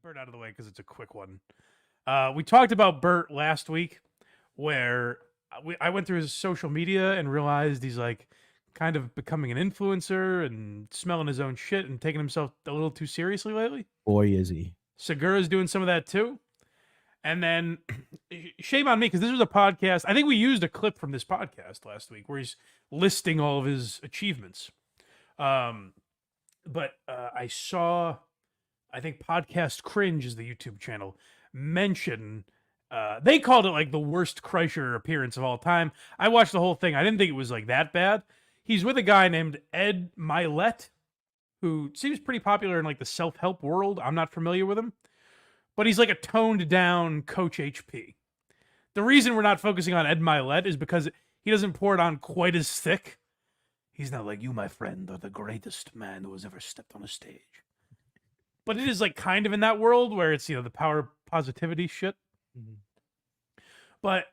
Bert out of the way because it's a quick one. We talked about Bert last week, where I went through his social media and realized he's like kind of becoming an influencer and smelling his own shit and taking himself a little too seriously lately. Boy, is he. Segura's doing some of that too. And then shame on me because this was a podcast. I think we used a clip from this podcast last week where he's listing all of his achievements. But I saw, I think Podcast Cringe is the YouTube channel, mention, they called it like the worst Kreischer appearance of all time. I watched the whole thing. I didn't think it was like that bad. He's with a guy named Ed Milet, who seems pretty popular in like the self-help world. I'm not familiar with him, but he's like a toned down Coach HP. The reason we're not focusing on Ed Milet is because he doesn't pour it on quite as thick. He's not like, you, my friend, are the greatest man who has ever stepped on a stage. But it is like kind of in that world where it's, the power positivity shit. Mm-hmm. But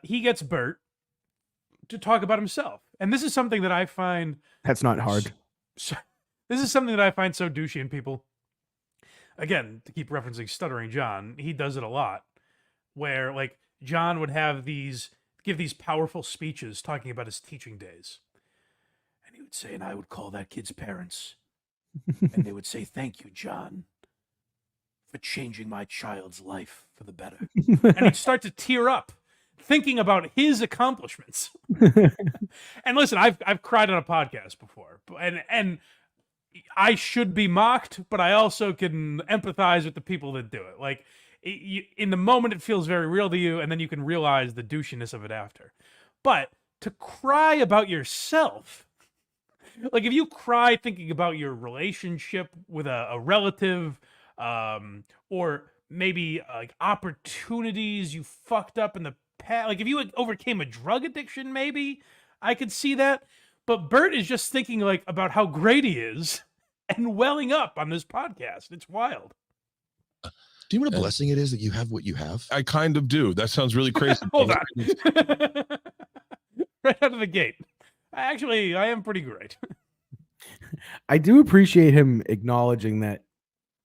he gets Bert to talk about himself. And this is something that I find... That's not hard. This is something that I find so douchey in people. Again, to keep referencing Stuttering John, he does it a lot. Where, like, John would give these powerful speeches talking about his teaching days. And he would say, and I would call that kid's parents. And they would say, thank you, John, for changing my child's life for the better. And he'd start to tear up thinking about his accomplishments. And listen, I've cried on a podcast before, and I should be mocked, but I also can empathize with the people that do it. Like, in the moment, it feels very real to you, and then you can realize the douchiness of it after. But to cry about yourself, like if you cry thinking about your relationship with a relative, or maybe like opportunities you fucked up in the past, like if you overcame a drug addiction, maybe I could see that. But Bert is just thinking like about how great he is and welling up on this podcast. It's wild. Do you know what a blessing it is that you have what you have? I kind of do. That sounds really crazy. Hold on. Right out of the gate. Actually, I am pretty great. I do appreciate him acknowledging that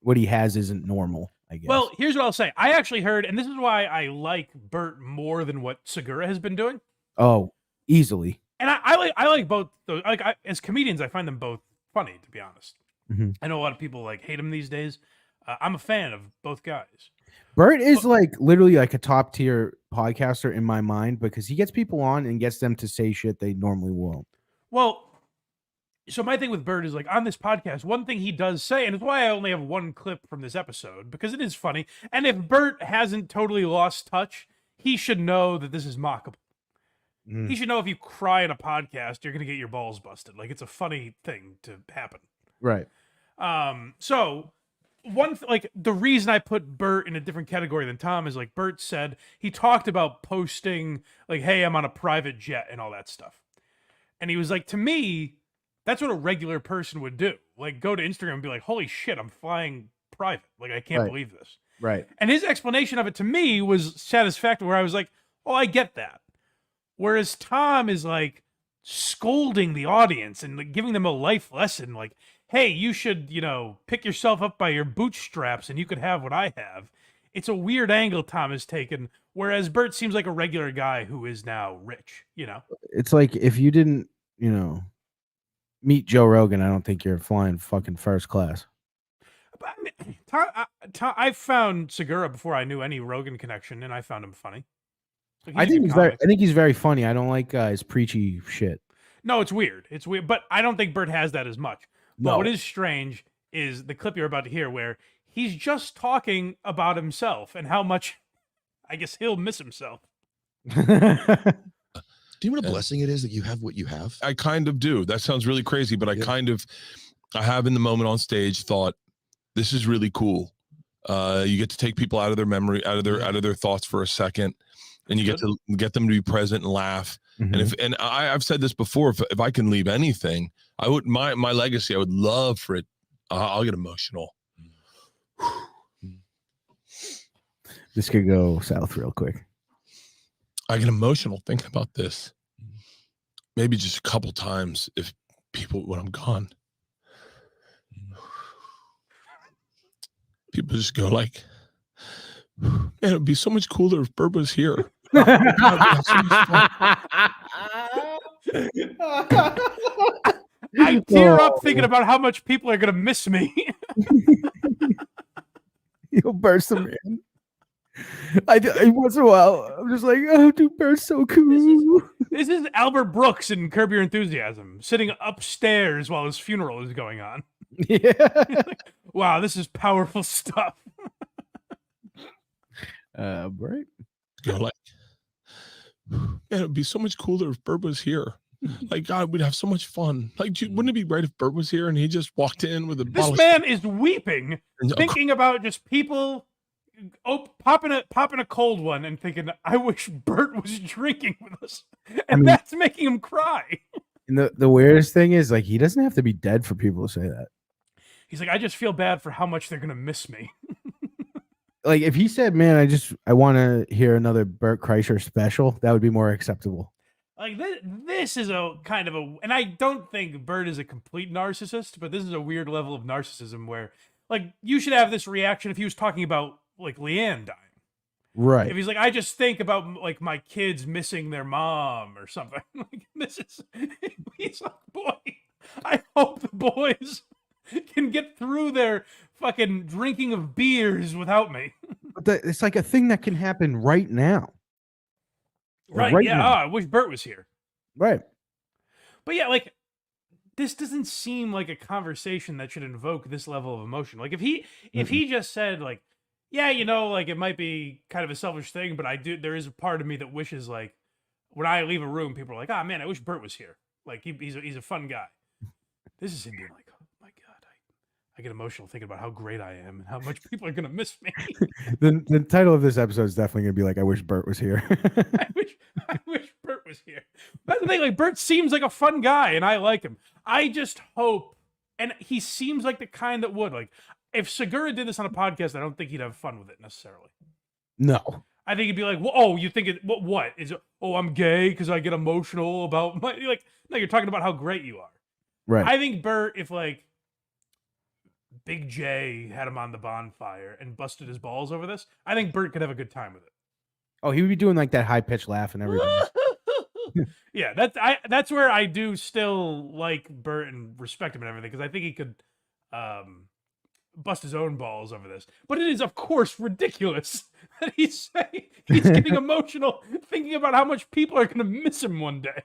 what he has isn't normal, I guess. Well, here's what I'll say. I actually heard, and this is why I like Bert more than what Segura has been doing. Oh, easily. And I like both. Like as comedians, I find them both funny, to be honest. Mm-hmm. I know a lot of people like hate him these days. I'm a fan of both guys. Bert is like literally like a top tier podcaster in my mind because he gets people on and gets them to say shit they normally won't. Well, so my thing with Bert is like on this podcast, one thing he does say, and it's why I only have one clip from this episode, because it is funny. And if Bert hasn't totally lost touch, he should know that this is mockable. He should know if you cry in a podcast, you're going to get your balls busted. Like it's a funny thing to happen. Right. So like the reason I put Bert in a different category than Tom is like Bert said, he talked about posting like, hey, I'm on a private jet and all that stuff. And he was like, to me, that's what a regular person would do. Like go to Instagram and be like, holy shit, I'm flying private. Like, I can't believe this. Right. And his explanation of it to me was satisfactory, where I was like, oh, I get that. Whereas Tom is like scolding the audience and like giving them a life lesson. Like, hey, you should, pick yourself up by your bootstraps and you could have what I have. It's a weird angle Tom has taken. Whereas Bert seems like a regular guy who is now rich, It's like if you didn't, meet Joe Rogan, I don't think you're flying fucking first class. But, Tom, I found Segura before I knew any Rogan connection, and I found him funny. Like I think he's very funny. I don't like his preachy shit. No, it's weird. It's weird, but I don't think Bert has that as much. But what is strange is the clip you're about to hear, where he's just talking about himself and how much, I guess, he'll miss himself. Do you know what a blessing it is that you have what you have? I kind of do. That sounds really crazy, but I have in the moment on stage thought, this is really cool. You get to take people out of their memory, out of their thoughts for a second, and you get to get them to be present and laugh. Mm-hmm. And I've said this before, if I can leave anything, I would my legacy. I would love for it. I'll get emotional. This could go south real quick. I get emotional thinking about this. Maybe just a couple times if people when I'm gone. people just go like, man, it'd be so much cooler if Bert was here. I tear up thinking about how much people are gonna miss me. You'll burst them in. Once in a while, I'm just like, oh, dude, Bert's so cool. This is Albert Brooks in Curb Your Enthusiasm, sitting upstairs while his funeral is going on. Yeah. Wow, this is powerful stuff. Right. Go like, man, it'd be so much cooler if Bert was here. Like, God, we'd have so much fun. Like, wouldn't it be great if Bert was here and he just walked in with a This bottle man is weeping, and thinking about just people popping a cold one and thinking, I wish Bert was drinking with us. And that's making him cry. And the weirdest thing is, like, he doesn't have to be dead for people to say that. He's like, I just feel bad for how much they're gonna miss me. Like, if he said, man, I want to hear another Bert Kreischer special, that would be more acceptable. Like, this is a kind of and I don't think Bert is a complete narcissist, but this is a weird level of narcissism where, like, you should have this reaction if he was talking about, like, Leanne dying. Right. If he's like, I just think about, like, my kids missing their mom or something. Like, this is, he's like, boy, I hope the boys can get through their fucking drinking of beers without me. But it's like a thing that can happen right now. Right, Right yeah. now. Oh, I wish Bert was here. Right. But yeah, like, this doesn't seem like a conversation that should invoke this level of emotion. Like, if he just said, like, yeah, you know, like, it might be kind of a selfish thing, but there is a part of me that wishes, like, when I leave a room, people are like, ah, man, I wish Bert was here. Like, he's a fun guy. This is him being like, oh my God, I get emotional thinking about how great I am and how much people are going to miss me. The title of this episode is definitely going to be like, I wish Bert was here. I wish Bert was here. That's the thing. Like, Bert seems like a fun guy, and I like him. I just hope, and he seems like the kind that would. Like, if Segura did this on a podcast, I don't think he'd have fun with it necessarily. No. I think he'd be like, well, "Oh, you think it? What is it? Oh, I'm gay because I get emotional about my like." No, you're talking about how great you are. Right. I think Bert, if like Big J had him on the bonfire and busted his balls over this, I think Bert could have a good time with it. Oh, he would be doing like that high pitched laugh and everything. Yeah, that's where I do still like Bert and respect him and everything, because I think he could bust his own balls over this. But it is, of course, ridiculous that he's getting emotional thinking about how much people are going to miss him one day.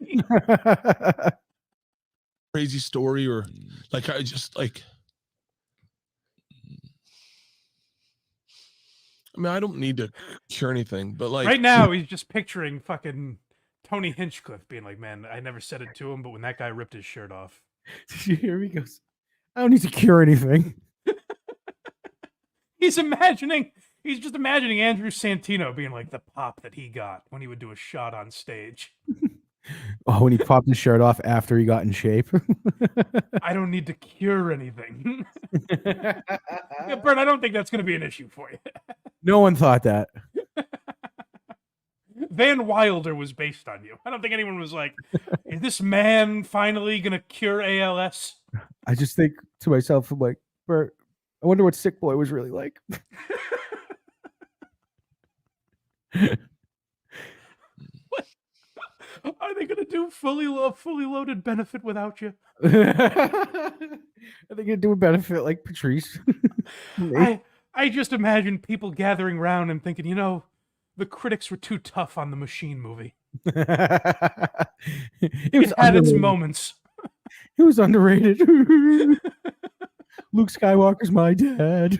crazy story, or like, I just like, I mean, I don't need to cure anything, but like Right now, he's just picturing fucking Tony Hinchcliffe being like, man, I never said it to him, but when that guy ripped his shirt off. Did you hear me? He goes, I don't need to cure anything. He's just imagining Andrew Santino being like the pop that he got when he would do a shot on stage. Oh, when he popped his shirt off after he got in shape. I don't need to cure anything. Yeah, Bert, I don't think that's going to be an issue for you. No one thought that. Van Wilder was based on you. I don't think anyone was like, is this man finally going to cure ALS? I just think to myself, I'm like, Bert, I wonder what Sick Boy was really like. What? Are they going to do fully loaded benefit without you? I think it'd do a benefit like Patrice. I just imagine people gathering around and thinking, you know, the critics were too tough on the Machine movie. It Had its moments. It was underrated. Luke Skywalker's my dad.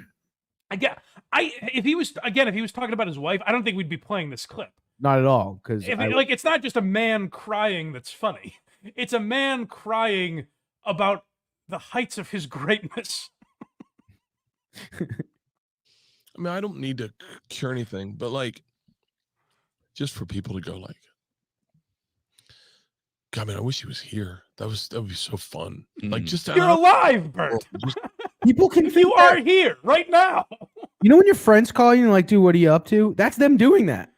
If he was talking about his wife, I don't think we'd be playing this clip. Not at all, because it's not just a man crying that's funny. It's a man crying about the heights of his greatness. I mean, I don't need to cure anything, but like, just for people to go like, God, man, I wish he was here. That would be so fun. Like, just You're alive, Bert. people can think You are here right now. You know when your friends call you and like, dude, what are you up to? That's them doing that.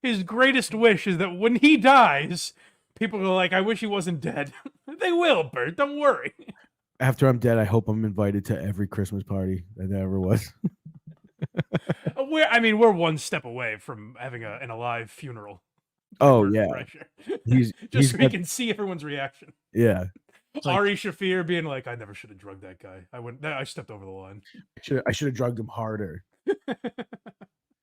His greatest wish is that when he dies, people are like, I wish he wasn't dead. They will, Bert. Don't worry. After I'm dead, I hope I'm invited to every Christmas party that there ever was. We're one step away from having an alive funeral. Oh Bert yeah, Kreischer. he's so we got- can see everyone's reaction. yeah. like- Ari Shafir being like, "I never should have drugged that guy. I stepped over the line." I should have drugged him harder.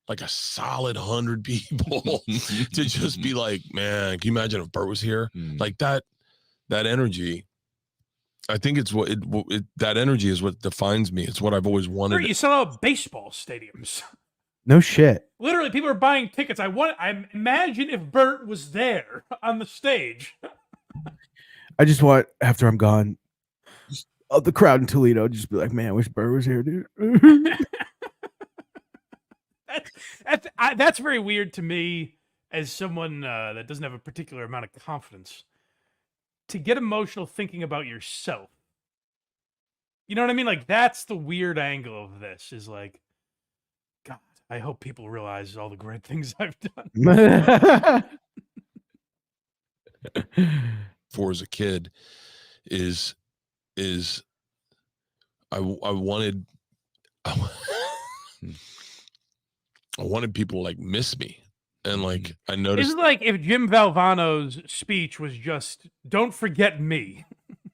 Like a solid 100 people to just be like, man, can you imagine if Bert was here? Like that energy. I think it's that energy is what defines me. It's what I've always wanted. Bert, you sell out baseball stadiums. No shit. Literally, people are buying tickets. I imagine if Bert was there on the stage. I just want after I'm gone, just the crowd in Toledo just be like, man, I wish Bert was here, dude. That's very weird to me as someone that doesn't have a particular amount of confidence to get emotional thinking about yourself. You know what I mean? Like, that's the weird angle of this is like, God, I hope people realize all the great things I've done. For as a kid is I wanted I wanted people to like miss me. And like I noticed It's like if Jim Valvano's speech was just "Don't forget me."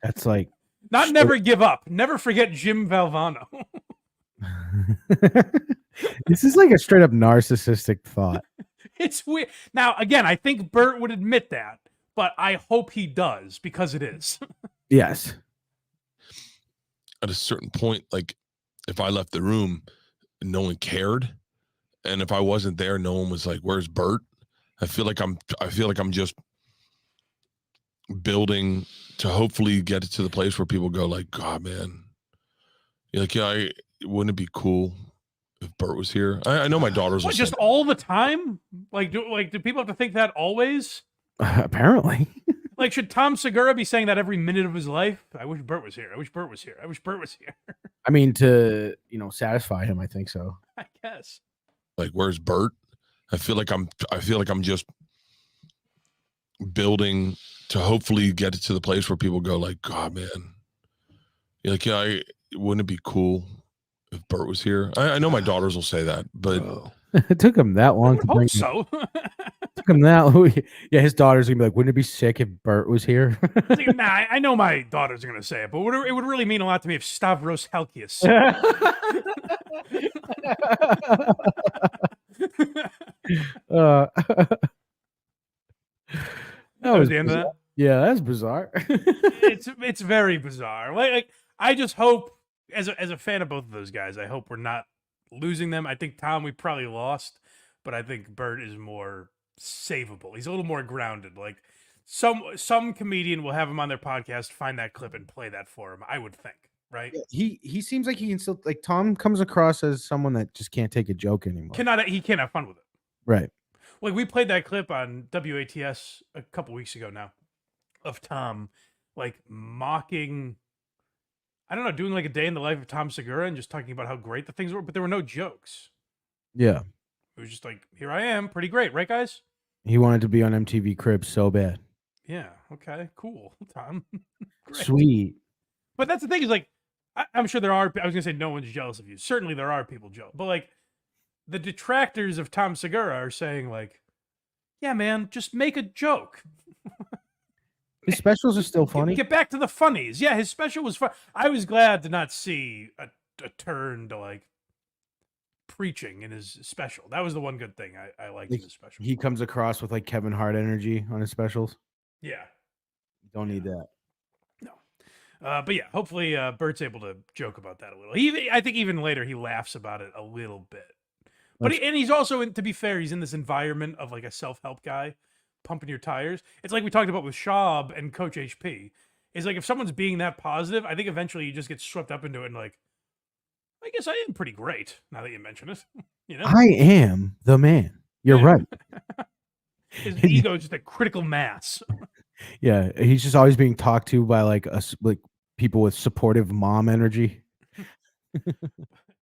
That's like Not never give up. Never forget Jim Valvano. this is like a straight up narcissistic thought. It's weird. Now, again, I think Bert would admit that, but I hope he does because it is. Yes. at a certain point, like if I left the room, no one cared. And if I wasn't there, no one was like, where's Bert? I feel like I'm just building to hopefully get it to the place where people go like, God, man, you're like, yeah, wouldn't it be cool if Bert was here? I know my daughters will What, say just all the time? Do people have to think that always? Apparently. Like, should Tom Segura be saying that every minute of his life? I wish Bert was here. I wish Bert was here. I wish Bert was here. I mean, to satisfy him, I think so. I guess. like, where's Bert? I feel like I'm just building to hopefully get it to the place where people go like, God, man, you're like, yeah, wouldn't it be cool if Bert was here? I know my daughters will say that, but It took him that I long would to hope bring so. took him that. Yeah, his daughter's gonna be like, wouldn't it be sick if Bert was here? Nah, I know my daughters are going to say it, but it would really mean a lot to me if Stavros Halkias. That was the end of bizarre. that? Yeah, that's bizarre. It's very bizarre. Like I just hope, as a fan of both of those guys, I hope we're not losing them. I think Tom we probably lost, but I think Bert is more savable. He's a little more grounded. Like some comedian will have him on their podcast, find that clip and play that for him. I would think, right? he seems like he can still like Tom comes across as someone that just can't take a joke anymore. He can't have fun with it. Right. Like we played that clip on WATS a couple weeks ago now of Tom like mocking, I don't know, doing like a day in the life of Tom Segura and just talking about how great the things were, but there were no jokes. Yeah. It was just like, here I am, pretty great, right, guys? He wanted to be on MTV Cribs so bad. Yeah, okay, cool, Tom. Great. Sweet. But that's the thing is like, I'm sure there are, I was gonna say no one's jealous of you. Certainly there are people jealous, but like the detractors of Tom Segura are saying like, yeah, man, just make a joke. His specials are still funny. Get back to the funnies. Yeah, his special was fun. I was glad to not see a turn to like preaching in his special. That was the one good thing I liked in his special. He comes across with like Kevin Hart energy on his specials. Yeah. Don't need that. No. But yeah, hopefully Bert's able to joke about that a little. I think even later he laughs about it a little bit. But and he's also, to be fair, he's in this environment of like a self-help guy pumping your tires. It's like we talked about with Schaub and Coach HP. It's like if someone's being that positive, I think eventually you just get swept up into it and like, I guess I am pretty great now that you mention it. You know, I am the man. You're right. His ego is just a critical mass. Yeah, he's just always being talked to by like people with supportive mom energy.